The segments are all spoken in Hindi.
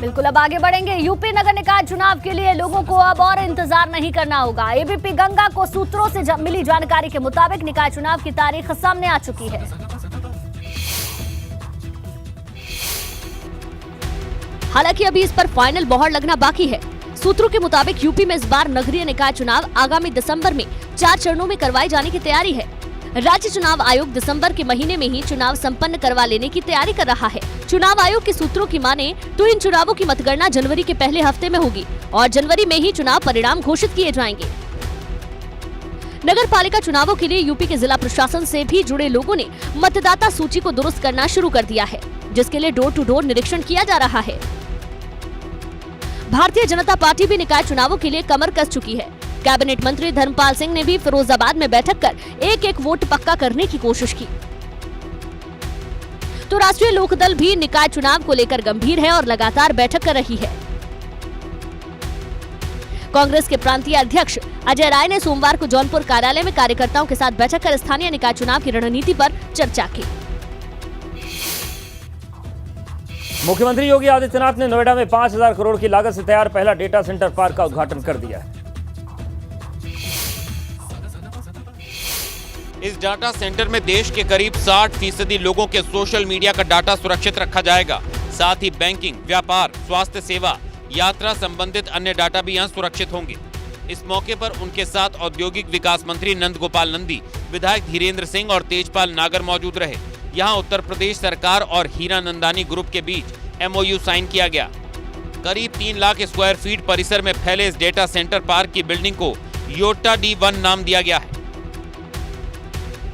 बिल्कुल, अब आगे बढ़ेंगे। यूपी नगर निकाय चुनाव के लिए लोगों को अब और इंतजार नहीं करना होगा। एबीपी गंगा को सूत्रों से मिली जानकारी के मुताबिक निकाय चुनाव की तारीख सामने आ चुकी है। हालांकि अभी इस पर फाइनल मोहर लगना बाकी है। सूत्रों के मुताबिक यूपी में इस बार नगरीय निकाय चुनाव आगामी दिसंबर में 4 चरणों में करवाए जाने की तैयारी है। राज्य चुनाव आयोग दिसंबर के महीने में ही चुनाव संपन्न करवा लेने की तैयारी कर रहा है। चुनाव आयोग के सूत्रों की माने तो इन चुनावों की मतगणना जनवरी के पहले हफ्ते में होगी और जनवरी में ही चुनाव परिणाम घोषित किए जाएंगे। नगर पालिका चुनावों के लिए यूपी के जिला प्रशासन से भी जुड़े लोगों ने मतदाता सूची को दुरुस्त करना शुरू कर दिया है, जिसके लिए डोर टू डोर निरीक्षण किया जा रहा है। भारतीय जनता पार्टी भी निकाय चुनावों के लिए कमर कस चुकी है। कैबिनेट मंत्री धर्मपाल सिंह ने भी फिरोजाबाद में बैठक कर एक वोट पक्का करने की कोशिश की। तो राष्ट्रीय लोकदल भी निकाय चुनाव को लेकर गंभीर है और लगातार बैठक कर रही है। कांग्रेस के प्रांतीय अध्यक्ष अजय राय ने सोमवार को जौनपुर कार्यालय में कार्यकर्ताओं के साथ बैठक कर स्थानीय निकाय चुनाव की रणनीति पर चर्चा की। मुख्यमंत्री योगी आदित्यनाथ ने नोएडा में 5,000 करोड़ की लागत से तैयार पहला डेटा सेंटर पार्क का उद्घाटन कर दिया है। इस डाटा सेंटर में देश के करीब 60% लोगों के सोशल मीडिया का डाटा सुरक्षित रखा जाएगा। साथ ही बैंकिंग, व्यापार, स्वास्थ्य सेवा, यात्रा संबंधित अन्य डाटा भी यहां सुरक्षित होंगे। इस मौके पर उनके साथ औद्योगिक विकास मंत्री नंद गोपाल नंदी, विधायक धीरेन्द्र सिंह और तेजपाल नागर मौजूद रहे। यहाँ उत्तर प्रदेश सरकार और हीरा नंदानी ग्रुप के बीच MOU साइन किया गया। करीब 3 लाख स्क्वायर फीट परिसर में फैले इस डेटा सेंटर पार्क की बिल्डिंग को योटा D1 नाम दिया गया है।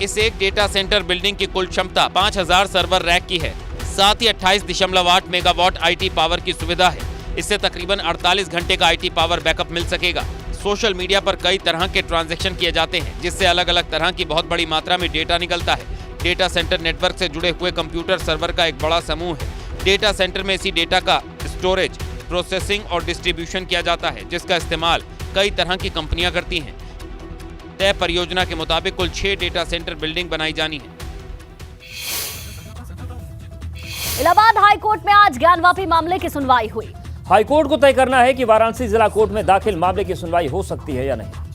इस एक डेटा सेंटर बिल्डिंग की कुल क्षमता 5,000 सर्वर रैक की है। साथ ही 28.8 मेगावाट IT पावर की सुविधा है। इससे तकरीबन 48 घंटे का IT पावर बैकअप मिल सकेगा। सोशल मीडिया पर कई तरह के ट्रांजैक्शन किए जाते हैं, जिससे अलग अलग तरह की बहुत बड़ी मात्रा में डेटा निकलता है। डेटा सेंटर नेटवर्क से जुड़े हुए कंप्यूटर सर्वर का एक बड़ा समूह है। डेटा सेंटर में इसी डेटा का स्टोरेज, प्रोसेसिंग और डिस्ट्रीब्यूशन किया जाता है, जिसका इस्तेमाल कई तरह की कंपनियां करती हैं। तय परियोजना के मुताबिक कुल 6 डेटा सेंटर बिल्डिंग बनाई जानी है। इलाहाबाद हाईकोर्ट में आज ज्ञानवापी मामले की सुनवाई हुई। हाईकोर्ट को तय करना है कि वाराणसी जिला कोर्ट में दाखिल मामले की सुनवाई हो सकती है या नहीं।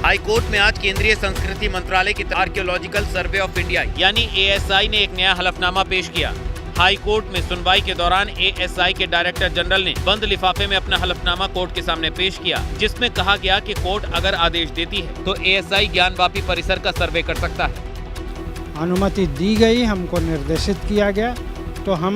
हाईकोर्ट में आज केंद्रीय संस्कृति मंत्रालय की आर्कियोलॉजिकल सर्वे ऑफ इंडिया यानी ASI ने एक नया हलफनामा पेश किया। हाई कोर्ट में सुनवाई के दौरान ASI के डायरेक्टर जनरल ने बंद लिफाफे में अपना हलफनामा कोर्ट के सामने पेश किया, जिसमें कहा गया कि कोर्ट अगर आदेश देती है तो ASI ज्ञानवापी परिसर का सर्वे कर सकता है। अनुमति दी गई, हमको निर्देशित किया गया, तो हम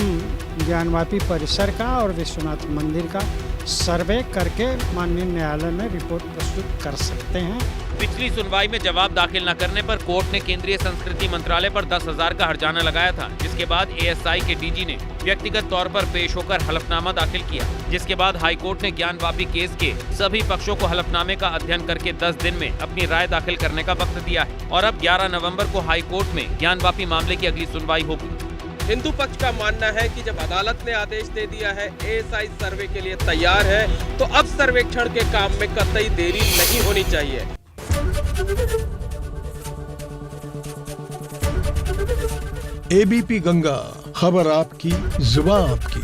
ज्ञानवापी परिसर का और विश्वनाथ मंदिर का सर्वे करके माननीय न्यायालय में रिपोर्ट प्रस्तुत कर सकते हैं। पिछली सुनवाई में जवाब दाखिल न करने पर कोर्ट ने केंद्रीय संस्कृति मंत्रालय पर 10,000 का हर्जाना लगाया था, जिसके बाद ASI के DG ने व्यक्तिगत तौर पर पेश होकर हलफनामा दाखिल किया, जिसके बाद हाईकोर्ट ने ज्ञानवापी केस के सभी पक्षों को हलफनामे का अध्ययन करके 10 दिन में अपनी राय दाखिल करने का वक्त दिया है और अब 11 नवम्बर को हाईकोर्ट में ज्ञानवापी मामले की अगली सुनवाई होगी। हिंदू पक्ष का मानना है कि जब अदालत ने आदेश दे दिया है, ASI सर्वे के लिए तैयार है, तो अब सर्वेक्षण के काम में कतई देरी नहीं होनी चाहिए। ABP गंगा, खबर आपकी, जुबान आपकी।